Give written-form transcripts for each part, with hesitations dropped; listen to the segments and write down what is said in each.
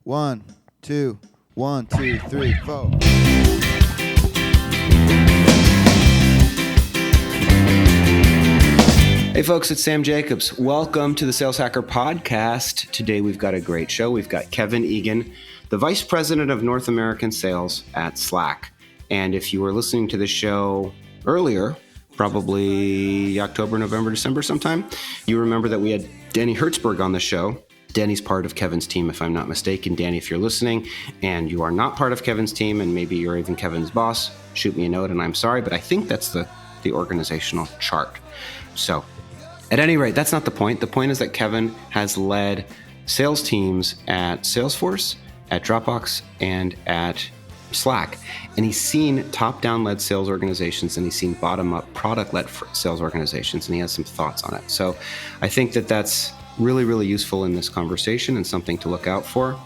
One, two, 1, 2, 3, 4. Hey folks, it's Sam Jacobs. Welcome to the Sales Hacker Podcast. Today we've got a great show. We've got Kevin Egan, the Vice President of North American Sales at Slack. And if you were listening to the show earlier, probably October, November, December sometime, you remember that we had Danny Hertzberg on the show. Danny's part of Kevin's team, if I'm not mistaken. Danny, if you're listening and you are not part of Kevin's team and maybe you're even Kevin's boss, shoot me a note and I'm sorry, but I think that's the organizational chart. So at any rate, that's not the point. The point is that Kevin has led sales teams at Salesforce, at Dropbox, and at Slack. And he's seen top-down led sales organizations and he's seen bottom-up product-led sales organizations, and he has some thoughts on it. So I think that that's really, really useful in this conversation and something to look out for.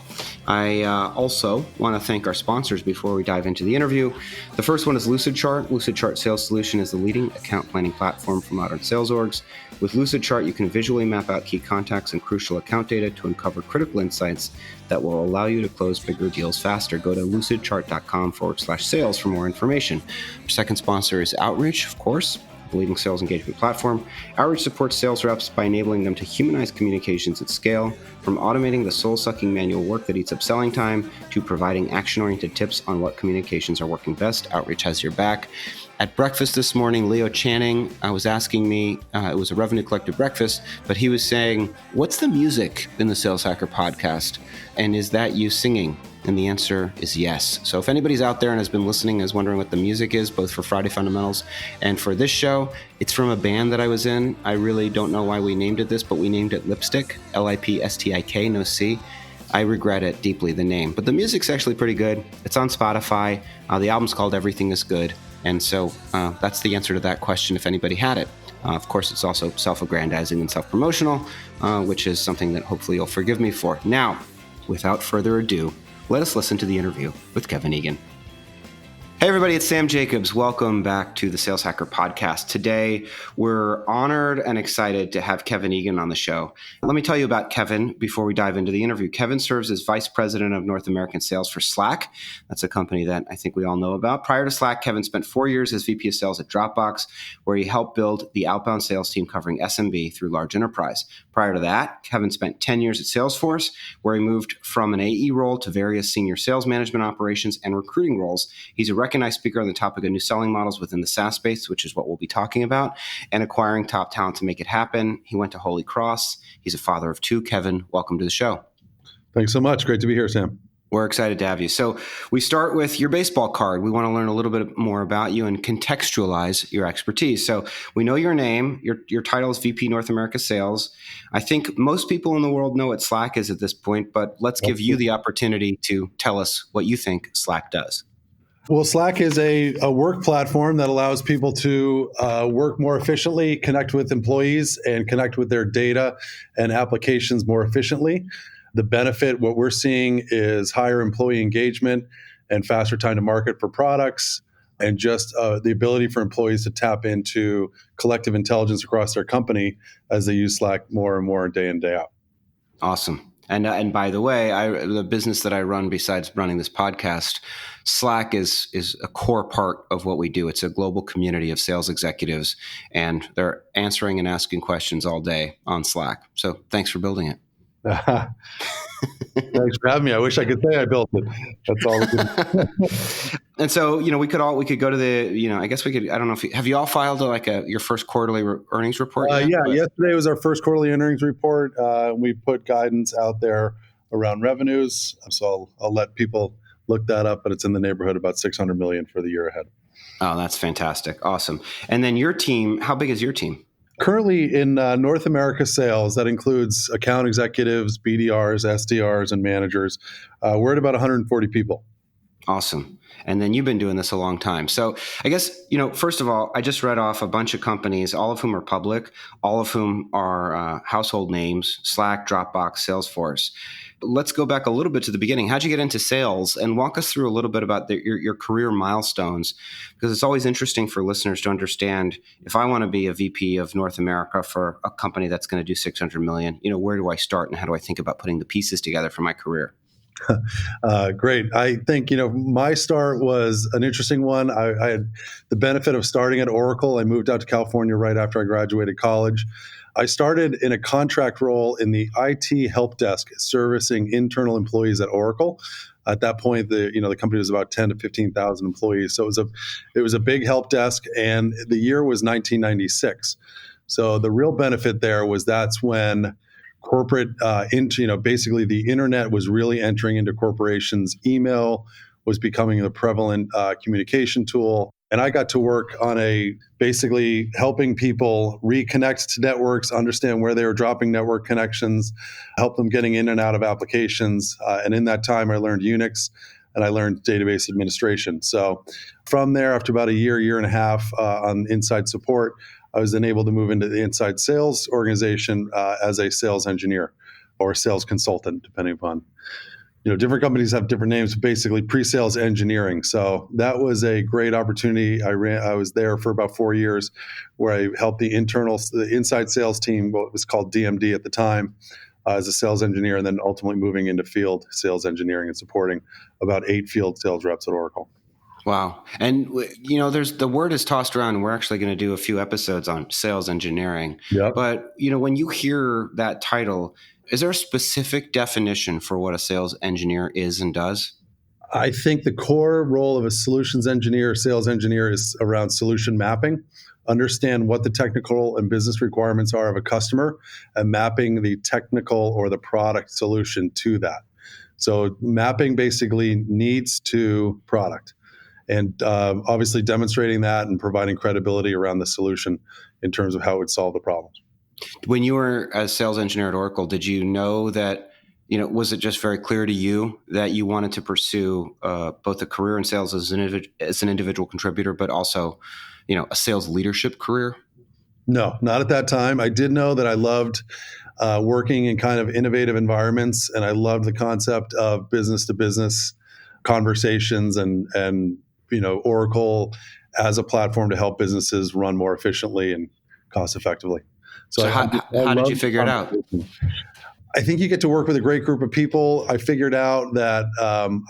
I also want to thank our sponsors before we dive into the interview. The first one is Lucidchart. Lucidchart Sales Solution is the leading account planning platform for modern sales orgs. With Lucidchart, you can visually map out key contacts and crucial account data to uncover critical insights that will allow you to close bigger deals faster. Go to lucidchart.com/sales for more information. Our second sponsor is Outreach, of course, the leading sales engagement platform. Outreach supports sales reps by enabling them to humanize communications at scale, from automating the soul-sucking manual work that eats up selling time to providing action-oriented tips on what communications are working best. Outreach has your back. At breakfast this morning, Leo Channing was asking me, it was a revenue collective breakfast, but he was saying, what's the music in the Sales Hacker podcast? And is that you singing? And the answer is yes. So if anybody's out there and has been listening and is wondering what the music is, both for Friday Fundamentals and for this show, it's from a band that I was in. I really don't know why we named it this, but we named it Lipstick, Lipstik, no C. I regret it deeply, the name. But the music's actually pretty good. It's on Spotify. The album's called Everything is Good. And so that's the answer to that question if anybody had it. Of course, it's also self-aggrandizing and self-promotional, which is something that hopefully you'll forgive me for. Now, without further ado, let us listen to the interview with Kevin Egan. Hey everybody, it's Sam Jacobs. Welcome back to the Sales Hacker Podcast. Today, we're honored and excited to have Kevin Egan on the show. Let me tell you about Kevin before we dive into the interview. Kevin serves as Vice President of North American Sales for Slack. That's a company that I think we all know about. Prior to Slack, Kevin spent 4 years as VP of Sales at Dropbox, where he helped build the outbound sales team covering SMB through large enterprise. Prior to that, Kevin spent 10 years at Salesforce, where he moved from an AE role to various senior sales management operations and recruiting roles. He's a recognized speaker on the topic of new selling models within the SaaS space, which is what we'll be talking about, and acquiring top talent to make it happen. He went to Holy Cross. He's a father of 2. Kevin, welcome to the show. Thanks so much. Great to be here, Sam. We're excited to have you. So we start with your baseball card. We want to learn a little bit more about you and contextualize your expertise. So we know your name. Your title is VP North America Sales. I think most people in the world know what Slack is at this point, but let's give you the opportunity to tell us what you think Slack does. Well, Slack is a work platform that allows people to work more efficiently, connect with employees, and connect with their data and applications more efficiently. The benefit, what we're seeing, is higher employee engagement and faster time to market for products, and just the ability for employees to tap into collective intelligence across their company as they use Slack more and more day in, day out. Awesome. And by the way, the business that I run besides running this podcast, Slack is a core part of what we do. It's a global community of sales executives, and they're answering and asking questions all day on Slack. So thanks for building it. Thanks for having me. I wish I could say I built it. That's all we can. And so, we could go to the, I guess we could, I don't know if have you all filed your first quarterly earnings report? Yesterday was our first quarterly earnings report. We put guidance out there around revenues. So I'll let people look that up, but it's in the neighborhood about $600 million for the year ahead. Oh, that's fantastic. Awesome. And then your team, how big is your team? Currently in North America sales, that includes account executives, BDRs, SDRs, and managers. We're at about 140 people. Awesome. And then you've been doing this a long time. So I guess, first of all, I just read off a bunch of companies, all of whom are public, all of whom are household names: Slack, Dropbox, Salesforce. Let's go back a little bit to the beginning. How'd you get into sales? And walk us through a little bit about your career milestones, because it's always interesting for listeners to understand, if I want to be a VP of North America for a company that's going to do $600 million, where do I start and how do I think about putting the pieces together for my career? Great. I think, my start was an interesting one. I had the benefit of starting at Oracle. I moved out to California right after I graduated college. I started in a contract role in the IT help desk servicing internal employees at Oracle. At that point, the company was about 10 to 15,000 employees. So it was a big help desk, and the year was 1996. So the real benefit there was that's when corporate basically the internet was really entering into corporations. Email was becoming a prevalent communication tool, and I got to work on basically helping people reconnect to networks, understand where they were dropping network connections, help them getting in and out of applications. And in that time, I learned Unix and I learned database administration. So from there, after about a year and a half on inside support, I was then able to move into the inside sales organization as a sales engineer or sales consultant, depending upon, different companies have different names, basically pre-sales engineering. So that was a great opportunity. I was there for about 4 years where I helped the inside sales team, what was called DMD at the time, as a sales engineer, and then ultimately moving into field sales engineering and supporting about 8 field sales reps at Oracle. Wow. And, there's the word is tossed around. We're actually going to do a few episodes on sales engineering. Yep. But, when you hear that title, is there a specific definition for what a sales engineer is and does? I think the core role of a solutions engineer, sales engineer, is around solution mapping. Understand what the technical and business requirements are of a customer and mapping the technical or the product solution to that. So mapping basically needs to product. And obviously demonstrating that and providing credibility around the solution in terms of how it would solve the problem. When you were a sales engineer at Oracle, did you know that, was it just very clear to you that you wanted to pursue both a career in sales as an individual contributor, but also, a sales leadership career? No, not at that time. I did know that I loved working in kind of innovative environments, and I loved the concept of business to business conversations and Oracle as a platform to help businesses run more efficiently and cost effectively. So how did you figure it out? I think you get to work with a great group of people. I figured out that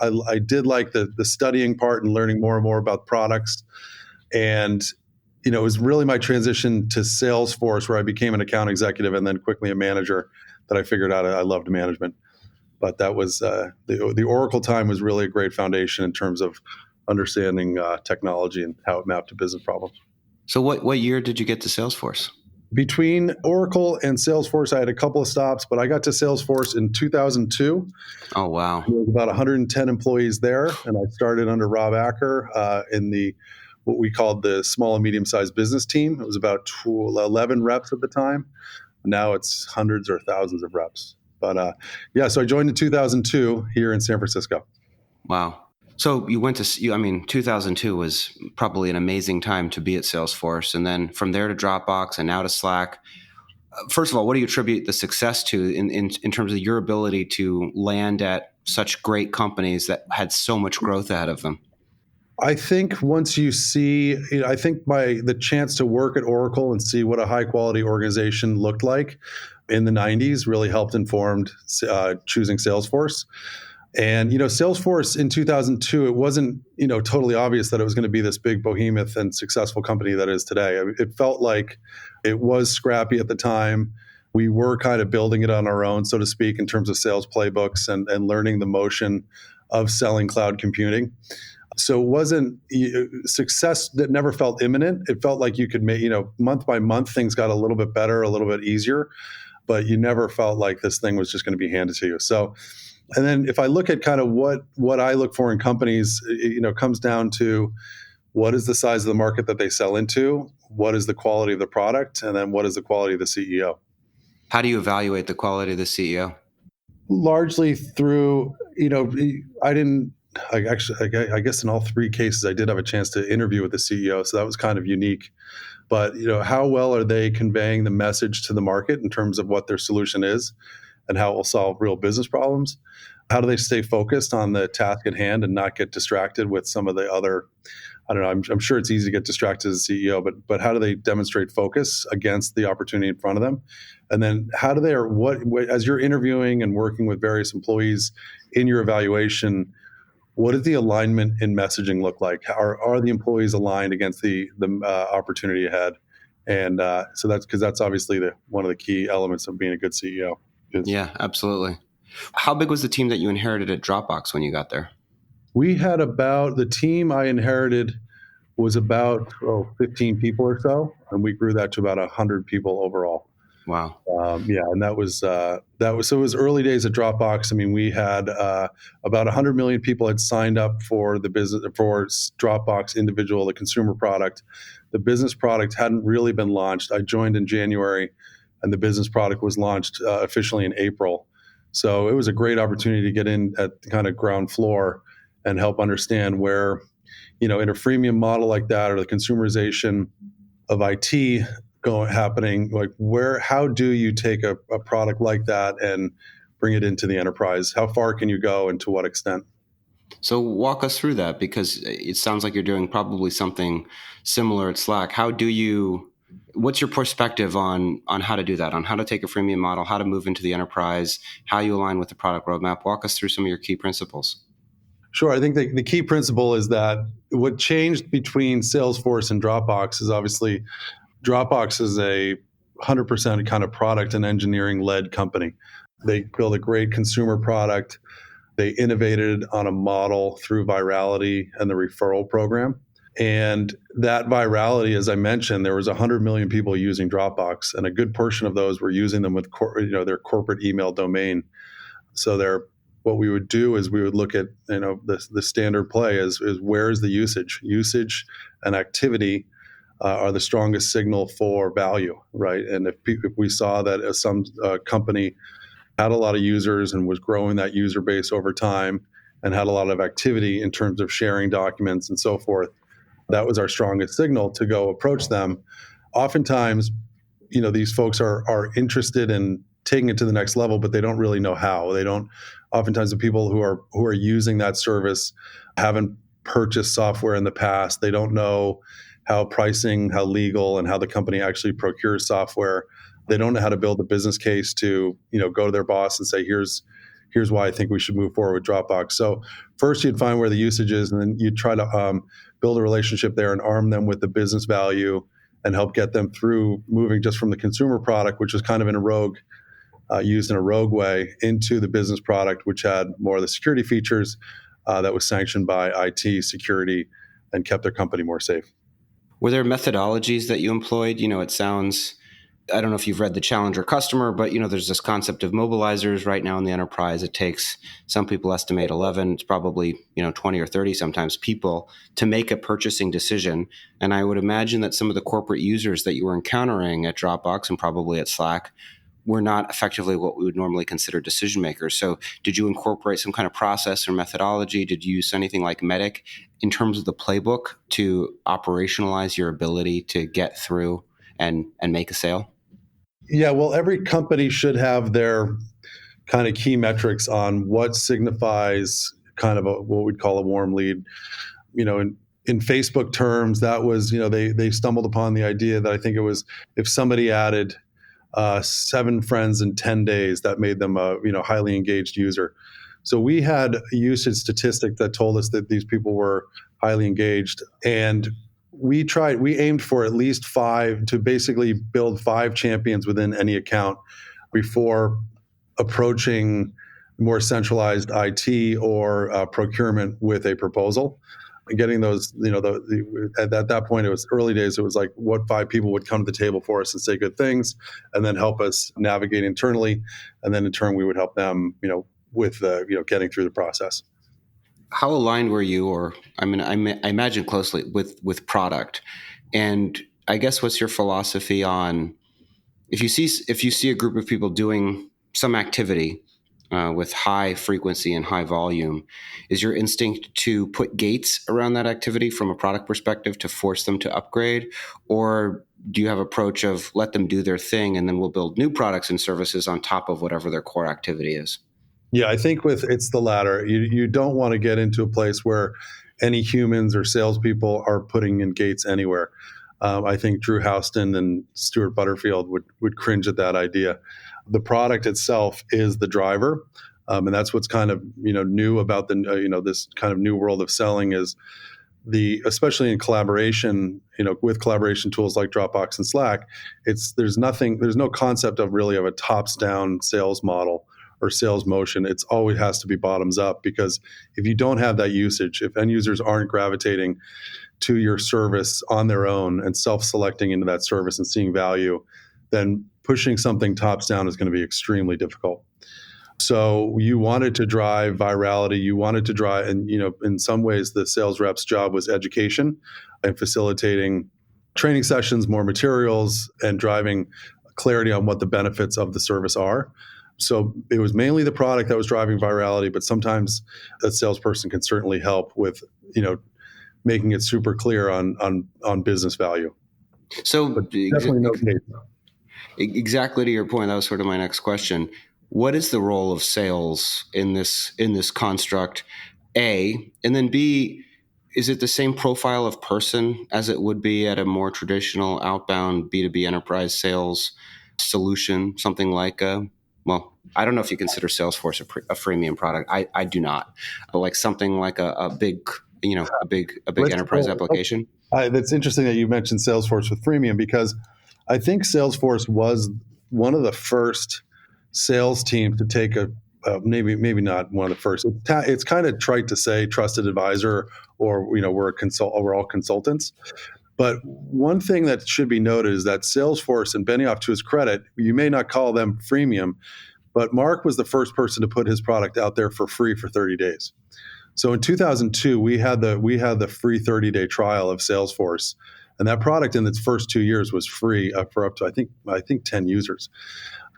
I did like the studying part and learning more and more about products. And, it was really my transition to Salesforce where I became an account executive and then quickly a manager that I figured out I loved management. But that was the Oracle time was really a great foundation in terms of understanding technology and how it mapped to business problems. So what year did you get to Salesforce? Between Oracle and Salesforce, I had a couple of stops, but I got to Salesforce in 2002. Oh, wow. There was about 110 employees there, and I started under Rob Acker in what we called the small and medium-sized business team. It was about 11 reps at the time. Now it's hundreds or thousands of reps. But so I joined in 2002 here in San Francisco. Wow. So you went to, 2002 was probably an amazing time to be at Salesforce. And then from there to Dropbox and now to Slack. First of all, what do you attribute the success to in terms of your ability to land at such great companies that had so much growth ahead of them? I think once you see, I think the chance to work at Oracle and see what a high quality organization looked like in the 90s really helped informed choosing Salesforce. And, Salesforce in 2002, it wasn't, totally obvious that it was going to be this big behemoth and successful company that it is today. I mean, it felt like it was scrappy at the time. We were kind of building it on our own, so to speak, in terms of sales playbooks and learning the motion of selling cloud computing. So it wasn't success that never felt imminent. It felt like you could make, month by month, things got a little bit better, a little bit easier, but you never felt like this thing was just going to be handed to you. So, and then if I look at kind of what I look for in companies, it comes down to what is the size of the market that they sell into, what is the quality of the product, and then what is the quality of the CEO. How do you evaluate the quality of the CEO? Largely through, I guess in all 3 cases, I did have a chance to interview with the CEO, so that was kind of unique. But how well are they conveying the message to the market in terms of what their solution is and how it will solve real business problems? how do they stay focused on the task at hand and not get distracted with some of the other, I don't know, I'm sure it's easy to get distracted as a CEO, but how do they demonstrate focus against the opportunity in front of them? And then how do they, or what as you're interviewing and working with various employees in your evaluation, what does the alignment in messaging look like? Are the employees aligned against the opportunity ahead? And so that's because that's obviously one of the key elements of being a good CEO. Yeah, absolutely. How big was the team that you inherited at Dropbox when you got there? We had the team I inherited was about 15 people or so, and we grew that to about 100 people overall. Wow. Yeah, and that was so it was early days at Dropbox. I mean, we had about 100 million people had signed up for the business for Dropbox individual, the consumer product. The business product hadn't really been launched. I joined in January, and the business product was launched officially in April. So it was a great opportunity to get in at the kind of ground floor and help understand where, in a freemium model like that, or the consumerization of IT happening, like how do you take a product like that and bring it into the enterprise? How far can you go and to what extent? So walk us through that, because it sounds like you're doing probably something similar at Slack. What's your perspective on how to do that, on how to take a freemium model, how to move into the enterprise, how you align with the product roadmap? Walk us through some of your key principles. Sure. I think the key principle is that what changed between Salesforce and Dropbox is obviously Dropbox is a 100% kind of product and engineering led company. They build a great consumer product. They innovated on a model through virality and the referral program. And that virality, as I mentioned, there was 100 million people using Dropbox, and a good portion of those were using them with their corporate email domain. So what we would do is we would look at the standard play is where's the usage and activity are the strongest signal for value, right? And if we saw that some company had a lot of users and was growing that user base over time and had a lot of activity in terms of sharing documents and so forth, that was our strongest signal to go approach them. Oftentimes, these folks are interested in taking it to the next level, but they don't really know how. They don't. Oftentimes, the people who are using that service haven't purchased software in the past. They don't know how pricing, how legal, and how the company actually procures software. They don't know how to build a business case to go to their boss and say, here's why I think we should move forward with Dropbox. So first you'd find where the usage is, and then you'd try to build a relationship there and arm them with the business value and help get them through moving just from the consumer product, which was kind of used in a rogue way, into the business product, which had more of the security features that was sanctioned by IT security and kept their company more safe. Were there methodologies that you employed? It sounds, I don't know if you've read The Challenger Customer, but there's this concept of mobilizers right now in the enterprise. It takes, some people estimate 11, it's probably 20 or 30 sometimes, people to make a purchasing decision. And I would imagine that some of the corporate users that you were encountering at Dropbox and probably at Slack were not effectively what we would normally consider decision makers. So did you incorporate some kind of process or methodology? Did you use anything like Medic in terms of the playbook to operationalize your ability to get through and make a sale? Yeah, well, every company should have their kind of key metrics on what signifies kind of what we'd call a warm lead. In Facebook terms, that was, they stumbled upon the idea that I think it was if somebody added 7 friends in 10 days, that made them a highly engaged user. So we had a usage statistic that told us that these people were highly engaged, and we aimed for at least 5 to basically build 5 champions within any account before approaching more centralized IT or procurement with a proposal. Getting those, at that point, it was early days. It was like what 5 people would come to the table for us and say good things, and then help us navigate internally, and then in turn we would help them, with getting through the process. How aligned were you, or I imagine closely with product, and I guess what's your philosophy on if you see a group of people doing some activity with high frequency and high volume, is your instinct to put gates around that activity from a product perspective to force them to upgrade? Or do you have an approach of let them do their thing and then we'll build new products and services on top of whatever their core activity is? Yeah, I think it's the latter. You don't want to get into a place where any humans or salespeople are putting in gates anywhere. I think Drew Houston and Stuart Butterfield would cringe at that idea. The product itself is the driver, and that's what's kind of new about the this kind of new world of selling is especially in collaboration, with collaboration tools like Dropbox and Slack. There's no concept of a tops down sales model or sales motion. It's always has to be bottoms up, because if you don't have that usage, if end users aren't gravitating to your service on their own and self-selecting into that service and seeing value, then pushing something tops down is going to be extremely difficult. So you wanted to drive virality. You wanted to drive, and in some ways, the sales rep's job was education and facilitating training sessions, more materials, and driving clarity on what the benefits of the service are. So it was mainly the product that was driving virality, but sometimes a salesperson can certainly help with making it super clear on business value. So But definitely no case. Exactly to your point, that was sort of my next question. What is the role of sales in this construct? A, and then B, is it the same profile of person as it would be at a more traditional outbound B2B enterprise sales solution? Something like I don't know if you consider Salesforce a freemium product. I do not, but like something like a big enterprise application. That's interesting that you mentioned Salesforce with freemium, because I think Salesforce was one of the first sales teams to take maybe not one of the first. It's kind of trite to say trusted advisor, or we're all consultants. But one thing that should be noted is that Salesforce, and Benioff, to his credit, you may not call them freemium, but Mark was the first person to put his product out there for free for 30 days. So in 2002, we had the free 30-day trial of Salesforce, and that product in its first 2 years was free for up to I think 10 users.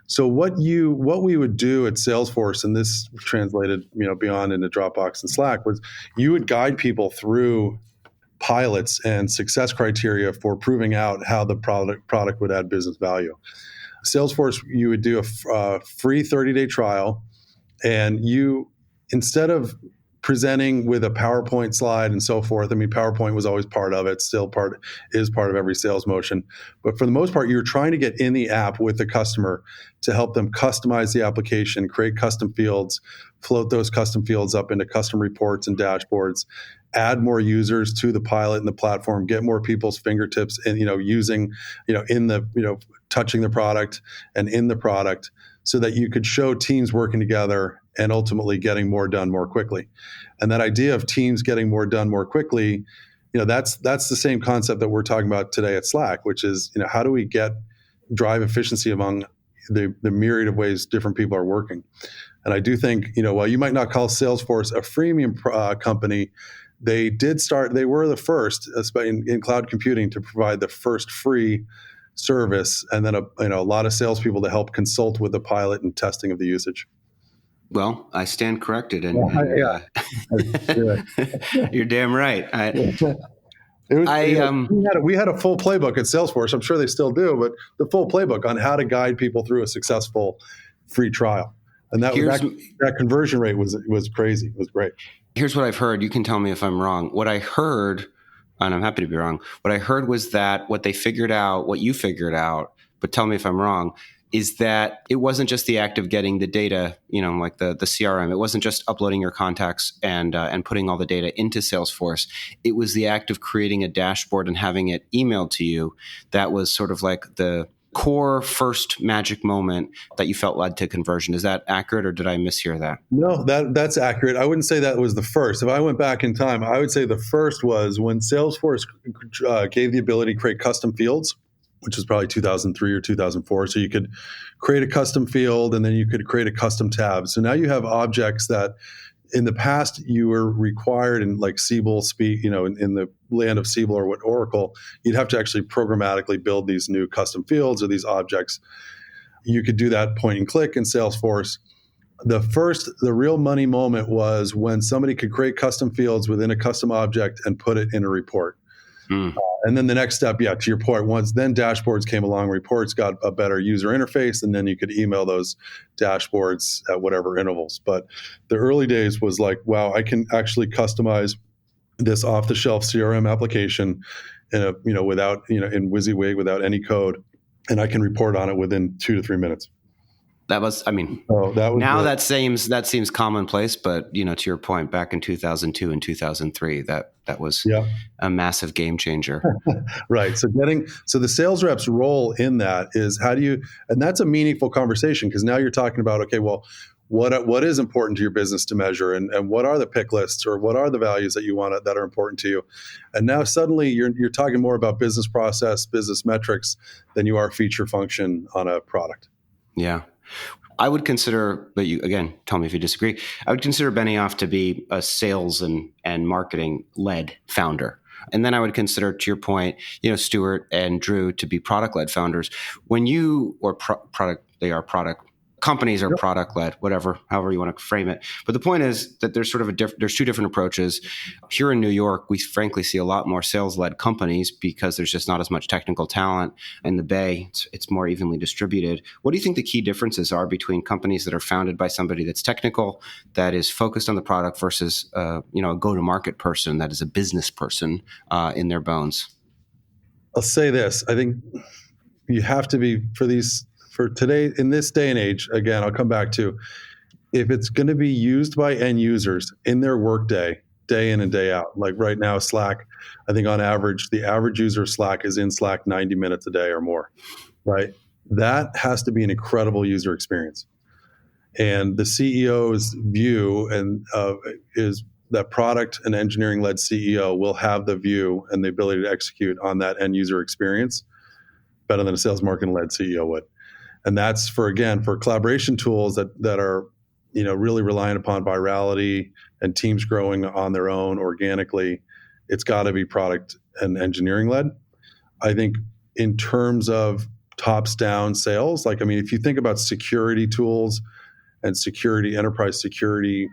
So what we would do at Salesforce, and this translated beyond into Dropbox and Slack, was you would guide people through pilots and success criteria for proving out how the product would add business value. Salesforce, you would do a free 30-day trial, and instead of presenting with a PowerPoint slide and so forth. I mean, PowerPoint was always part of it, is part of every sales motion. But for the most part, you're trying to get in the app with the customer to help them customize the application, create custom fields, float those custom fields up into custom reports and dashboards, add more users to the pilot and the platform, get more people's fingertips and, using, in the, touching the product and in the product, so that you could show teams working together and ultimately getting more done more quickly. And that idea of teams getting more done more quickly, that's the same concept that we're talking about today at Slack, which is, how do we drive efficiency among the myriad of ways different people are working. And I do think, while you might not call Salesforce a freemium company, they were the first in cloud computing to provide the first free service, and then a lot of salespeople to help consult with the pilot and testing of the usage. Well, I stand corrected, you're damn right. We had a full playbook at Salesforce. I'm sure they still do, but the full playbook on how to guide people through a successful free trial, and that conversion rate was crazy. It was great. Here's what I've heard. You can tell me if I'm wrong. What I heard, and I'm happy to be wrong, what I heard was that what you figured out, but tell me if I'm wrong, is that it wasn't just the act of getting the data, like the CRM. It wasn't just uploading your contacts and putting all the data into Salesforce. It was the act of creating a dashboard and having it emailed to you. That was sort of like the core first magic moment that you felt led to conversion. Is that accurate, or did I mishear that? No, that's accurate. I wouldn't say that was the first. If I went back in time, I would say the first was when Salesforce gave the ability to create custom fields, which was probably 2003 or 2004. So you could create a custom field, and then you could create a custom tab. So now you have objects that in the past you were required in like Siebel speak, in the land of Siebel or what Oracle, you'd have to actually programmatically build these new custom fields or these objects. You could do that point and click in Salesforce. The real money moment was when somebody could create custom fields within a custom object and put it in a report. Mm. And then the next step, to your point, once then dashboards came along, reports got a better user interface, and then you could email those dashboards at whatever intervals. But the early days was like, wow, I can actually customize this off-the-shelf CRM application without, in WYSIWYG, without any code, and I can report on it within 2 to 3 minutes. That was, I mean, that seems commonplace, but to your point, back in 2002 and 2003, that was a massive game changer. Right. So the sales rep's role in that is and that's a meaningful conversation, because now you're talking about, okay, well, what is important to your business to measure, and what are the pick lists, or what are the values that you want that are important to you? And now suddenly you're talking more about business process, business metrics than you are feature function on a product. Yeah. I would consider, but you, again, tell me if you disagree, I would consider Benioff to be a sales and marketing led founder. And then I would consider, to your point, Stuart and Drew to be product led founders. When companies are product led, however you want to frame it. But the point is that there's sort of there's two different approaches. Here in New York, we frankly see a lot more sales led companies because there's just not as much technical talent. In the Bay, it's more evenly distributed. What do you think the key differences are between companies that are founded by somebody that's technical, that is focused on the product, versus a go-to-market person that is a business person in their bones? I'll say this. I think you have to be, for today, in this day and age, again, I'll come back to, if it's going to be used by end users in their workday, day in and day out, like right now, Slack, I think on average, the average user of Slack is in Slack 90 minutes a day or more, right? That has to be an incredible user experience. And the CEO's view is that product and engineering-led CEO will have the view and the ability to execute on that end user experience better than a sales marketing-led CEO would. And that's for collaboration tools that are, really reliant upon virality and teams growing on their own organically. It's got to be product and engineering led. I think in terms of tops down sales, if you think about security tools and enterprise security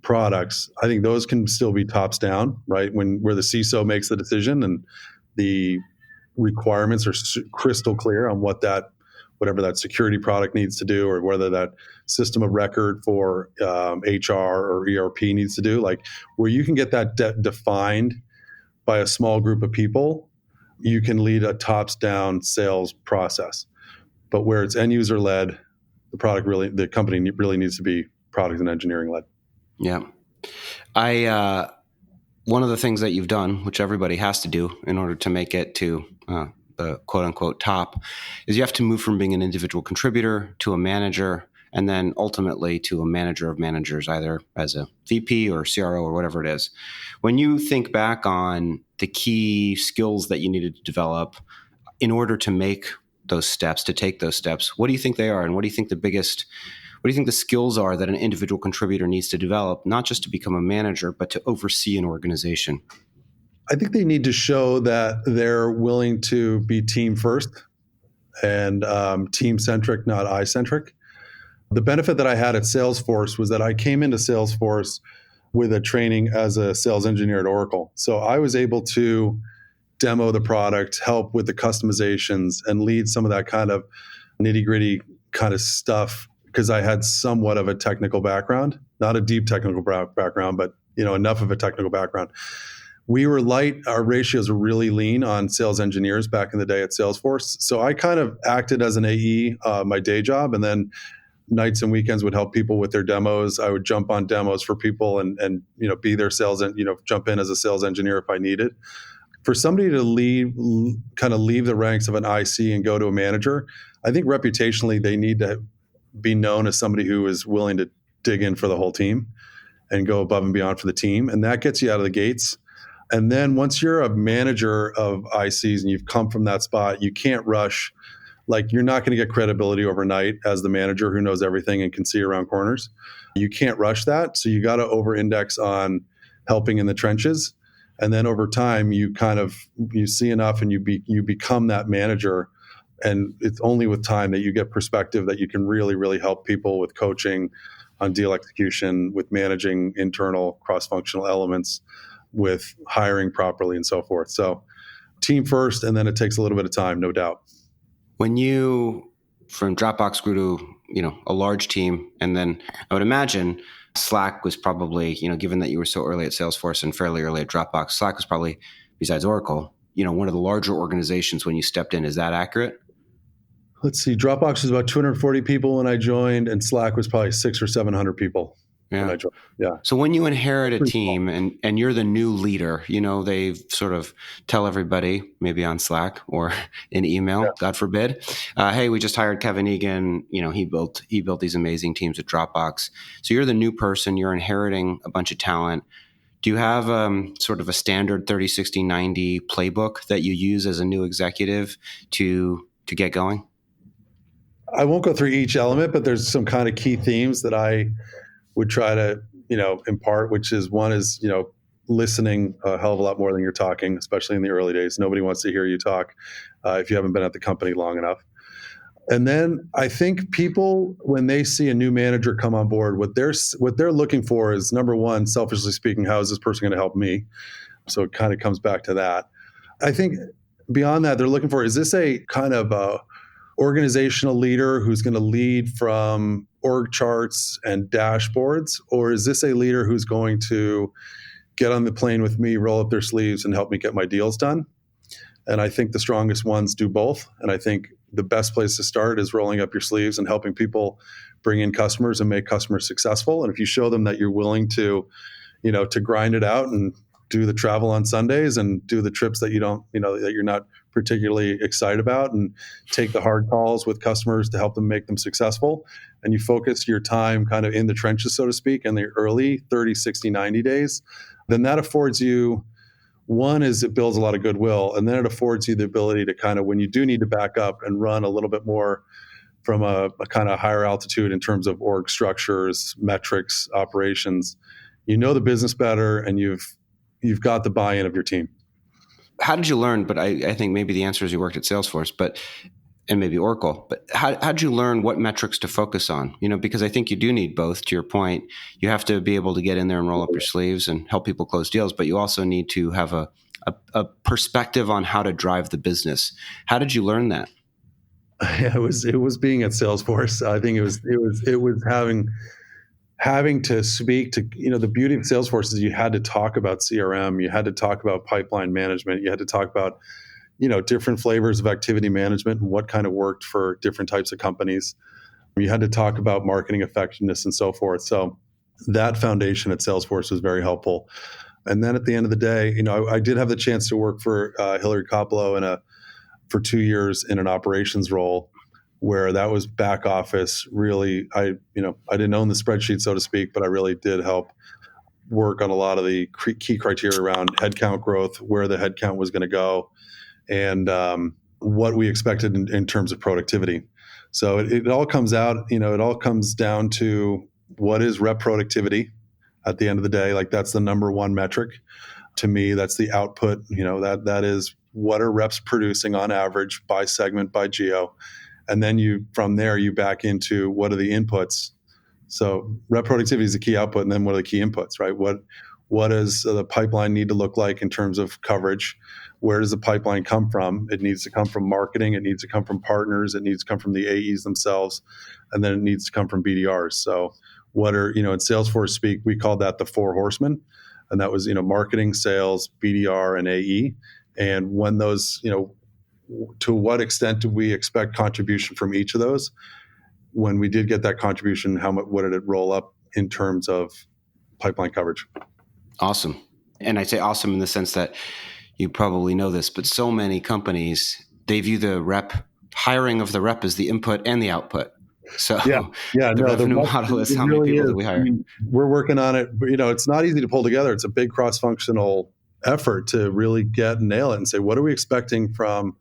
products, I think those can still be tops down, right? Where the CISO makes the decision and the requirements are crystal clear on whatever that security product needs to do, or whether that system of record for HR or ERP needs to do, where you can get that defined by a small group of people, you can lead a tops down sales process. But where it's end user led, the company really needs to be product and engineering led. Yeah. One of the things that you've done, which everybody has to do in order to make it to the quote unquote top, is you have to move from being an individual contributor to a manager, and then ultimately to a manager of managers, either as a VP or CRO or whatever it is. When you think back on the key skills that you needed to develop in order to take those steps, what do you think they are? And what do you think the skills are that an individual contributor needs to develop, not just to become a manager, but to oversee an organization? I think they need to show that they're willing to be team first and team-centric, not I-centric. The benefit that I had at Salesforce was that I came into Salesforce with a training as a sales engineer at Oracle. So I was able to demo the product, help with the customizations, and lead some of that kind of nitty-gritty kind of stuff, because I had somewhat of a technical background, not a deep technical background, but enough of a technical background. We were light. Our ratios were really lean on sales engineers back in the day at Salesforce. So I kind of acted as an AE, my day job, and then nights and weekends would help people with their demos. I would jump on demos for people and be their sales and jump in as a sales engineer if I needed. For somebody to leave the ranks of an IC and go to a manager, I think reputationally they need to be known as somebody who is willing to dig in for the whole team and go above and beyond for the team. And that gets you out of the gates. And then once you're a manager of ICs and you've come from that spot, you can't rush. You're not going to get credibility overnight as the manager who knows everything and can see around corners. You can't rush that. So you got to over-index on helping in the trenches. And then over time, you see enough and you become that manager. And it's only with time that you get perspective that you can really, really help people with coaching on deal execution, with managing internal cross-functional elements, with hiring properly and so forth. So team first, and then it takes a little bit of time, no doubt. When you from Dropbox grew to, a large team, and then I would imagine Slack was probably, given that you were so early at Salesforce and fairly early at Dropbox, Slack was probably, besides Oracle, one of the larger organizations when you stepped in. Is that accurate? Let's see. Dropbox was about 240 people when I joined, and Slack was probably 600 or 700 people when I joined. Yeah. So when you inherit a team and you're the new leader, they sort of tell everybody, maybe on Slack or in email, God forbid, hey, we just hired Kevin Egan. He built these amazing teams at Dropbox. So you're the new person. You're inheriting a bunch of talent. Do you have sort of a standard 30, 60, 90 playbook that you use as a new executive to get going? I won't go through each element, but there's some kind of key themes that I would try to, impart, which is one is, listening a hell of a lot more than you're talking, especially in the early days. Nobody wants to hear you talk if you haven't been at the company long enough. And then I think people, when they see a new manager come on board, what they're looking for is, number one, selfishly speaking, how is this person going to help me? So it kind of comes back to that. I think beyond that, they're looking for, is this a kind of a organizational leader who's going to lead from org charts and dashboards? Or is this a leader who's going to get on the plane with me, roll up their sleeves, and help me get my deals done? And I think the strongest ones do both. And I think the best place to start is rolling up your sleeves and helping people bring in customers and make customers successful. And if you show them that you're willing to, to grind it out and do the travel on Sundays and do the trips that that you're not particularly excited about, and take the hard calls with customers to help them make them successful, and you focus your time kind of in the trenches, so to speak, in the early 30, 60, 90 days, then that affords you, one is it builds a lot of goodwill, and then it affords you the ability to kind of, when you do need to back up and run a little bit more from a kind of higher altitude in terms of org structures, metrics, operations, the business better, and you've got the buy-in of your team. How did you learn? But I think maybe the answer is you worked at Salesforce, and maybe Oracle. But how did you learn what metrics to focus on? Because I think you do need both. To your point, you have to be able to get in there and roll up your sleeves and help people close deals, but you also need to have a perspective on how to drive the business. How did you learn that? It was being at Salesforce. I think it was having to speak to, the beauty of Salesforce is you had to talk about CRM, you had to talk about pipeline management, you had to talk about, different flavors of activity management and what kind of worked for different types of companies. You had to talk about marketing effectiveness and so forth. So that foundation at Salesforce was very helpful. And then at the end of the day, I did have the chance to work for Hillary Coppola for 2 years in an operations role, where that was back office. Really, I didn't own the spreadsheet, so to speak, but I really did help work on a lot of the key criteria around headcount growth, where the headcount was going to go, and what we expected in terms of productivity. So it all comes out, it all comes down to what is rep productivity at the end of the day. Like, that's the number one metric. To me, that's the output, that is what are reps producing on average by segment, by geo. And then from there, you back into what are the inputs. So rep productivity is the key output, and then what are the key inputs, right? What does the pipeline need to look like in terms of coverage? Where does the pipeline come from? It needs to come from marketing. It needs to come from partners. It needs to come from the AEs themselves. And then it needs to come from BDRs. So what are, in Salesforce speak, we call that the 4 horsemen. And that was, marketing, sales, BDR, and AE. And when those, to what extent do we expect contribution from each of those? When we did get that contribution, what did it roll up in terms of pipeline coverage? Awesome. And I say awesome in the sense that you probably know this, but so many companies, they view the hiring of the rep as the input and the output. So the revenue model is how many people do we hire? We're working on it, but it's not easy to pull together. It's a big cross-functional effort to really nail it and say, what are we expecting from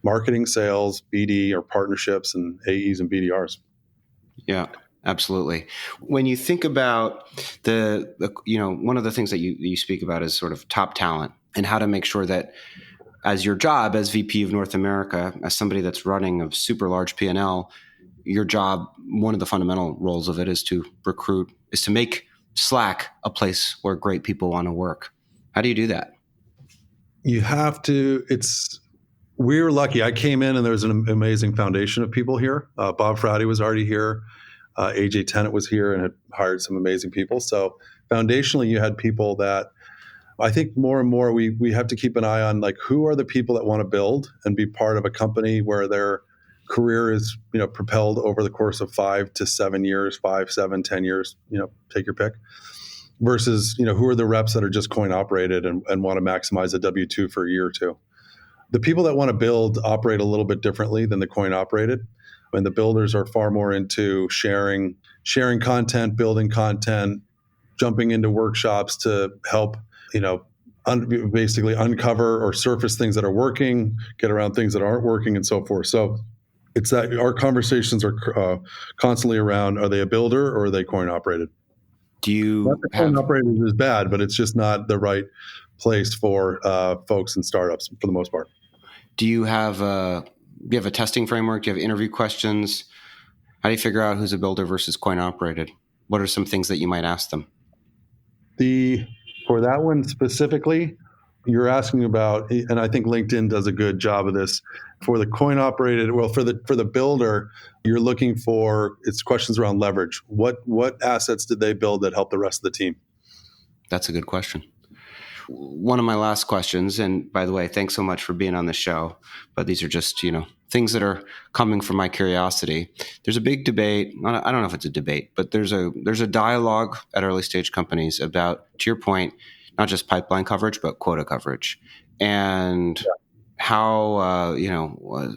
marketing, sales, BD, or partnerships, and AEs and BDRs? Yeah, absolutely. When you think about one of the things that you speak about is sort of top talent, and how to make sure that as your job as VP of North America, as somebody that's running a super large P&L, your job, one of the fundamental roles of it is to recruit, is to make Slack a place where great people want to work. How do you do that? You have to, we were lucky. I came in and there was an amazing foundation of people here. Bob Frowdy was already here. AJ Tennant was here and had hired some amazing people. So foundationally, you had people that I think more and more we have to keep an eye on, like, who are the people that want to build and be part of a company where their career is, propelled over the course of 5 to 7 years, 5, 7, 10 years, take your pick, versus, who are the reps that are just coin operated and want to maximize a W-2 for a year or two. The people that want to build operate a little bit differently than the coin operated. And the builders are far more into sharing content, building content, jumping into workshops to help, basically uncover or surface things that are working, get around things that aren't working, and so forth. So it's that our conversations are constantly around: are they a builder or are they coin operated? Do you Not that coin operated is bad, but it's just not the right place for folks and startups for the most part. Do you have a testing framework? Do you have interview questions? How do you figure out who's a builder versus coin operated? What are some things that you might ask them? For that one specifically, you're asking about, and I think LinkedIn does a good job of this. For the coin operated, well, for the builder, you're looking for, it's questions around leverage. What assets did they build that helped the rest of the team? That's a good question. One of my last questions, and by the way, thanks so much for being on the show, but these are just, things that are coming from my curiosity. There's a big debate. I don't know if it's a debate, but there's a dialogue at early stage companies about, to your point, not just pipeline coverage, but quota coverage. And how,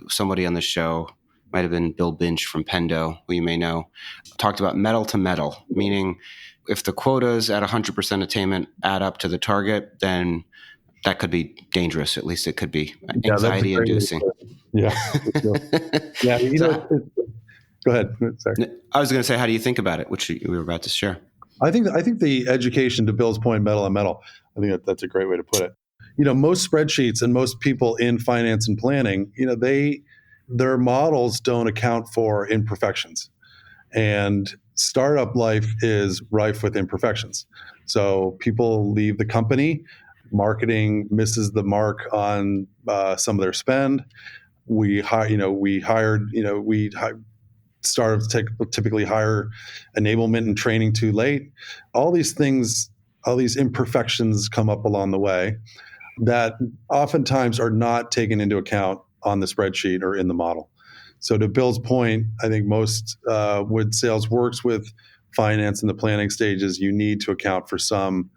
somebody on the show, might have been Bill Binch from Pendo, who you may know, talked about metal to metal, meaning if the quotas at 100% attainment add up to the target, then that could be dangerous. At least it could be anxiety inducing. Yeah. Yeah. Go ahead. Sorry. I was going to say, how do you think about it, which we were about to share? I think the education, to Bill's point, metal on metal, I think that's a great way to put it. Most spreadsheets and most people in finance and planning, their models don't account for imperfections. And startup life is rife with imperfections. So people leave the company, marketing misses the mark on some of their spend. Startups typically hire enablement and training too late. All these things, all these imperfections come up along the way that oftentimes are not taken into account on the spreadsheet or in the model. So to Bill's point, I think most when sales works with finance in the planning stages, you need to account for some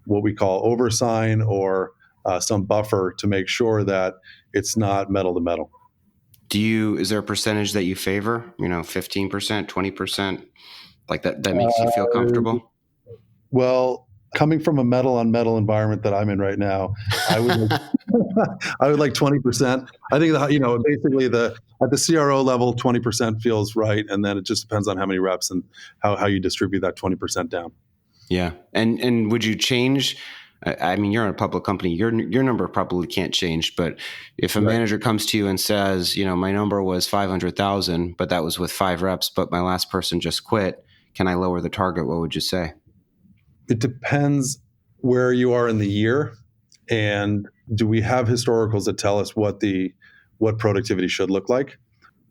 what we call oversign or some buffer to make sure that it's not metal to metal. Is there a percentage that you favor? 15%, 20%, like that makes you feel comfortable? Well, coming from a metal on metal environment that I'm in right now, I would I would like 20%. I think basically at the CRO level, 20% feels right, and then it just depends on how many reps and how you distribute that 20% down. Yeah, and would you change? I mean, you're in a public company. Your number probably can't change. But if a manager comes to you and says, my number was 500,000, but that was with 5 reps, but my last person just quit, can I lower the target? What would you say? It depends where you are in the year, and do we have historicals that tell us what productivity should look like?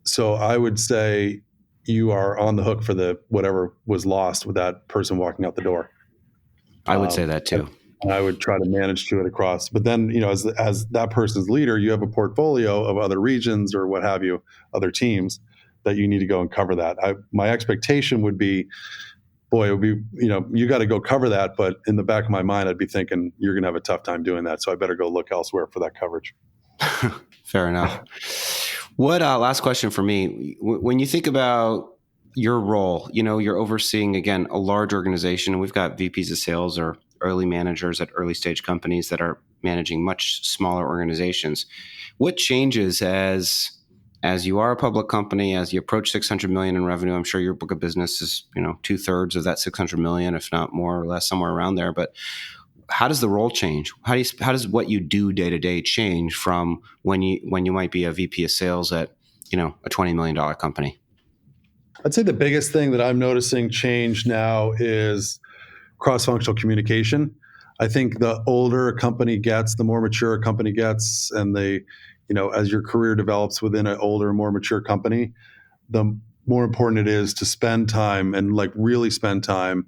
So I would say you are on the hook for whatever was lost with that person walking out the door. I would say that too. I would try to manage to it across. But then, as that person's leader, you have a portfolio of other regions or what have you, other teams that you need to go and cover that. My expectation would be, boy, it would be, you got to go cover that. But in the back of my mind, I'd be thinking you're going to have a tough time doing that. So I better go look elsewhere for that coverage. Fair enough. What last question for me? When you think about your role, you're overseeing, again, a large organization, and we've got VPs of sales or early managers at early stage companies that are managing much smaller organizations. What changes as you are a public company, as you approach 600 million in revenue? I'm sure your book of business is, 2/3 of that 600 million, if not more or less, somewhere around there. But how does the role change? How does what you do day to day change from when you might be a VP of sales at, a $20 million company? I'd say the biggest thing that I'm noticing change now is cross-functional communication. I think the older a company gets, the more mature a company gets, and as your career develops within an older, more mature company, the more important it is to spend time and like really spend time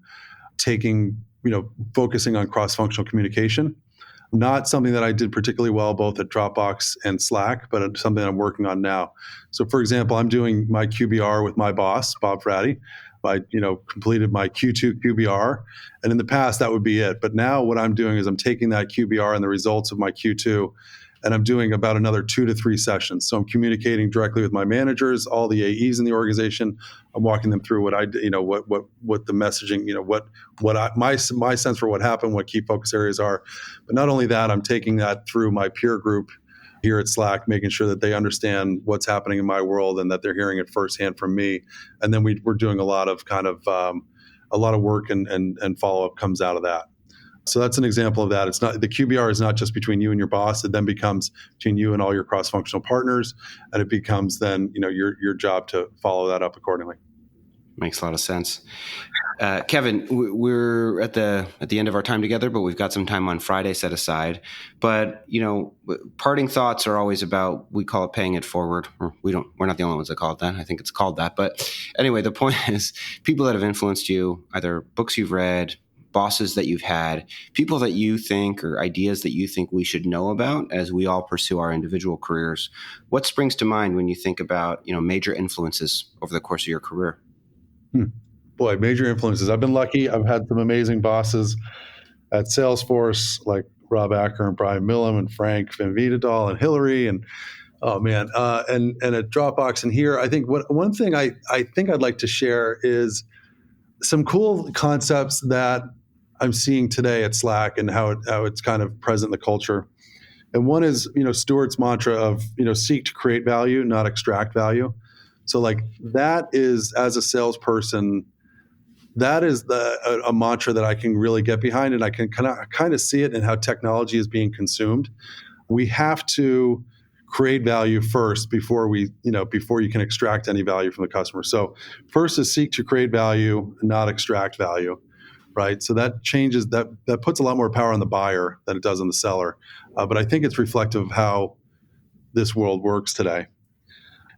focusing on cross-functional communication. Not something that I did particularly well both at Dropbox and Slack, but it's something I'm working on now. So, for example, I'm doing my QBR with my boss, Bob Fratty. I completed my Q2 QBR, and in the past that would be it. But now what I'm doing is I'm taking that QBR and the results of my Q2, and I'm doing about another 2 to 3 sessions. So I'm communicating directly with my managers, all the AEs in the organization. I'm walking them through what the messaging, my sense for what happened, what key focus areas are. But not only that, I'm taking that through my peer group here at Slack, making sure that they understand what's happening in my world and that they're hearing it firsthand from me. And then we're doing a lot of work and follow up comes out of that. So that's an example of that. It's not, the QBR is not just between you and your boss. It then becomes between you and all your cross-functional partners, and it becomes then your job to follow that up accordingly. Makes a lot of sense. Kevin, we're at the end of our time together, but we've got some time on Friday set aside. But parting thoughts are always about, we call it paying it forward. We're not the only ones that call it that. I think it's called that. But anyway, the point is, people that have influenced you, either books you've read, bosses that you've had, people that you think, or ideas that you think we should know about as we all pursue our individual careers. What springs to mind when you think about major influences over the course of your career? Boy, major influences. I've been lucky. I've had some amazing bosses at Salesforce, like Rob Acker and Brian Millham and Frank Van Wiedendahl and Hillary and and at Dropbox. And here, I think one thing I think I'd like to share is some cool concepts that I'm seeing today at Slack and how it's kind of present in the culture. And one is, Stuart's mantra of, seek to create value, not extract value. So like that is, as a salesperson, that is a mantra that I can really get behind, and I can kind of see it in how technology is being consumed. We have to create value first before you can extract any value from the customer. So first is seek to create value, not extract value, right? So that changes, that puts a lot more power on the buyer than it does on the seller. But I think it's reflective of how this world works today.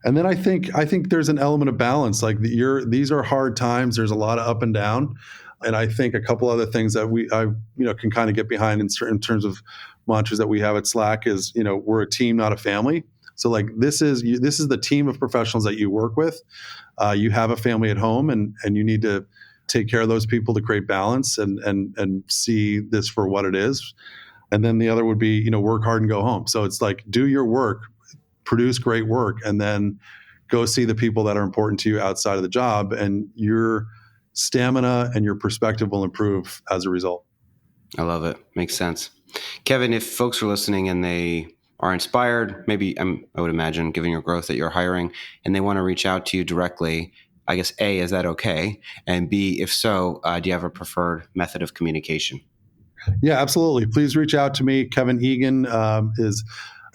And then I think there's an element of balance. Like these are hard times. There's a lot of up and down. And I think a couple other things that I can kind of get behind in terms of mantras that we have at Slack is, we're a team, not a family. So like this is the team of professionals that you work with. You have a family at home, and you need to take care of those people to create balance and see this for what it is. And then the other would be, work hard and go home. So it's like, do your work, produce great work, and then go see the people that are important to you outside of the job, and your stamina and your perspective will improve as a result. I love it. Makes sense. Kevin, if folks are listening and they are inspired, maybe I would imagine, given your growth, that you're hiring, and they want to reach out to you directly, I guess, A, is that okay? And B, if so, do you have a preferred method of communication? Yeah, absolutely. Please reach out to me. Kevin Egan, his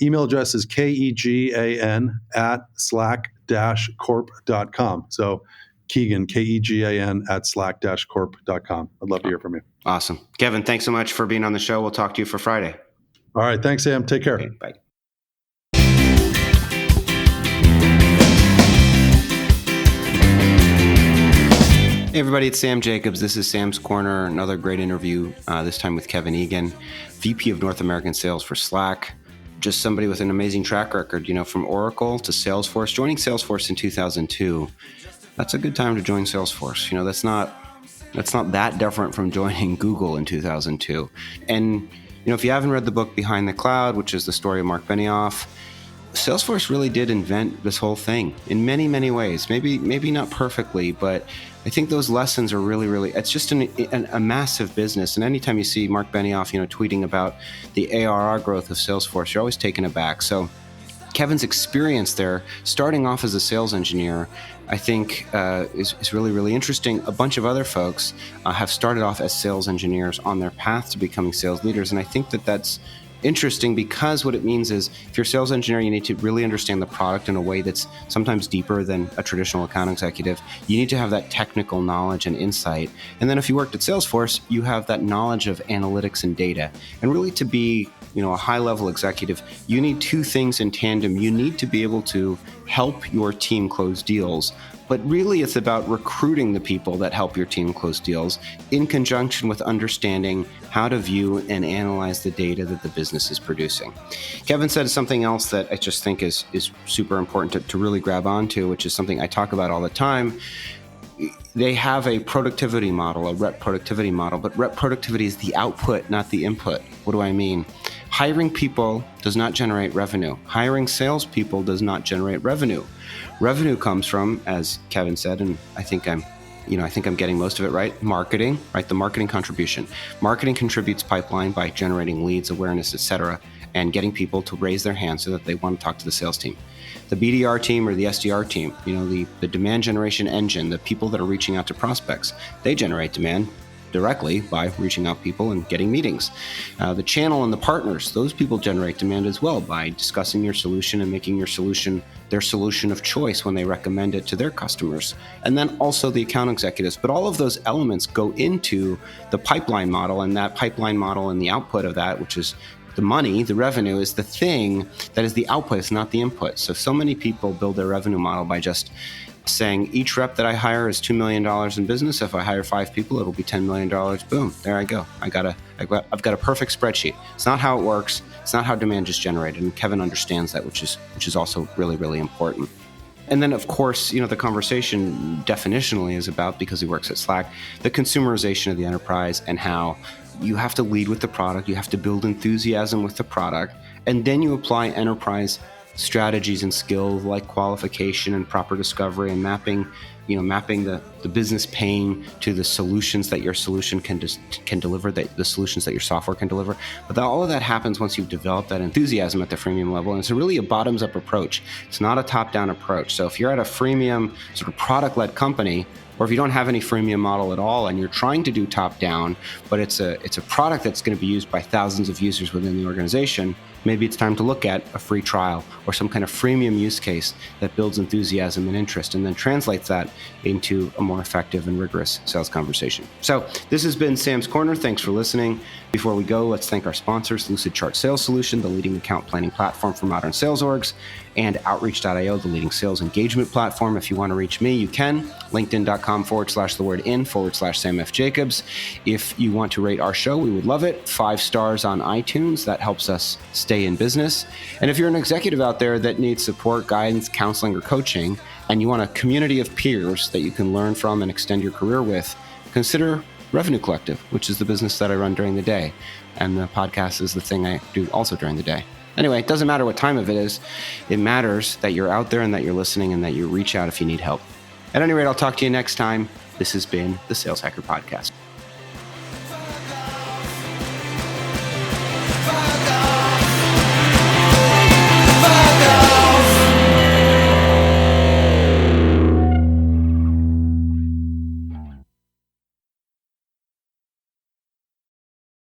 email address is KEGAN at slack-corp.com. So Keegan, KEGAN at slack-corp.com. I'd love to hear from you. Awesome. Kevin, thanks so much for being on the show. We'll talk to you for Friday. All right. Thanks, Sam. Take care. Okay, bye. Hey everybody, it's Sam Jacobs. This is Sam's Corner, another great interview, this time with Kevin Egan, VP of North American Sales for Slack. Just somebody with an amazing track record, from Oracle to Salesforce. Joining Salesforce in 2002, that's a good time to join Salesforce. That's not that different from joining Google in 2002. And, if you haven't read the book Behind the Cloud, which is the story of Mark Benioff, Salesforce really did invent this whole thing in many, many ways. Maybe not perfectly, but I think those lessons are really, really, it's just a massive business. And anytime you see Mark Benioff, tweeting about the ARR growth of Salesforce, you're always taken aback. So Kevin's experience there, starting off as a sales engineer, I think is really, really interesting. A bunch of other folks have started off as sales engineers on their path to becoming sales leaders. And I think that's interesting because what it means is if you're a sales engineer, you need to really understand the product in a way that's sometimes deeper than a traditional account executive. You need to have that technical knowledge and insight. And then if you worked at Salesforce, you have that knowledge of analytics and data. And really to be a high-level executive, you need two things in tandem. You need to be able to help your team close deals, but really it's about recruiting the people that help your team close deals in conjunction with understanding how to view and analyze the data that the business is producing. Kevin said something else that I just think is super important to really grab onto, which is something I talk about all the time. They have a productivity model, a rep productivity model, but rep productivity is the output, not the input. What do I mean? Hiring people does not generate revenue. Hiring salespeople does not generate revenue. Revenue comes from, as Kevin said, and I think I'm getting most of it right, marketing, right? The marketing contribution. Marketing contributes pipeline by generating leads, awareness, etc., and getting people to raise their hand so that they want to talk to the sales team. The BDR team or the SDR team, the demand generation engine, the people that are reaching out to prospects, they generate demand directly by reaching out people and getting meetings. The channel and the partners, those people generate demand as well by discussing your solution and making your solution their solution of choice when they recommend it to their customers. And then also the account executives. But all of those elements go into the pipeline model, and that pipeline model and the output of that, which is the money, the revenue, is the thing that is the output, it's not the input. So many people build their revenue model by just saying each rep that I hire is $2 million in business. If I hire 5 people, it'll be $10 million. Boom, there I go. I've got a perfect spreadsheet. It's not how it works. It's not how demand is generated. And Kevin understands that, which is also really, really important. And then, of course, the conversation definitionally is about, because he works at Slack, the consumerization of the enterprise and how you have to lead with the product. You have to build enthusiasm with the product. And then you apply enterprise strategies and skills like qualification and proper discovery and mapping the business pain to the solutions that your solution can deliver, the solutions that your software can deliver. But all of that happens once you've developed that enthusiasm at the freemium level. And it's really a bottoms-up approach. It's not a top-down approach. So if you're at a freemium sort of product-led company, or if you don't have any freemium model at all and you're trying to do top-down, but it's a product that's going to be used by thousands of users within the organization, maybe it's time to look at a free trial or some kind of freemium use case that builds enthusiasm and interest and then translates that into a more effective and rigorous sales conversation. So this has been Sam's Corner. Thanks for listening. Before we go, let's thank our sponsors, Lucidchart Sales Solution, the leading account planning platform for modern sales orgs, and Outreach.io, the leading sales engagement platform. If you want to reach me, you can. LinkedIn.com/Sam F. Jacobs. If you want to rate our show, we would love it. 5 stars on iTunes. That helps us stay in business. And if you're an executive out there that needs support, guidance, counseling, or coaching, and you want a community of peers that you can learn from and extend your career with, consider Revenue Collective, which is the business that I run during the day. And the podcast is the thing I do also during the day. Anyway, it doesn't matter what time of it is. It matters that you're out there and that you're listening and that you reach out if you need help. At any rate, I'll talk to you next time. This has been the Sales Hacker Podcast.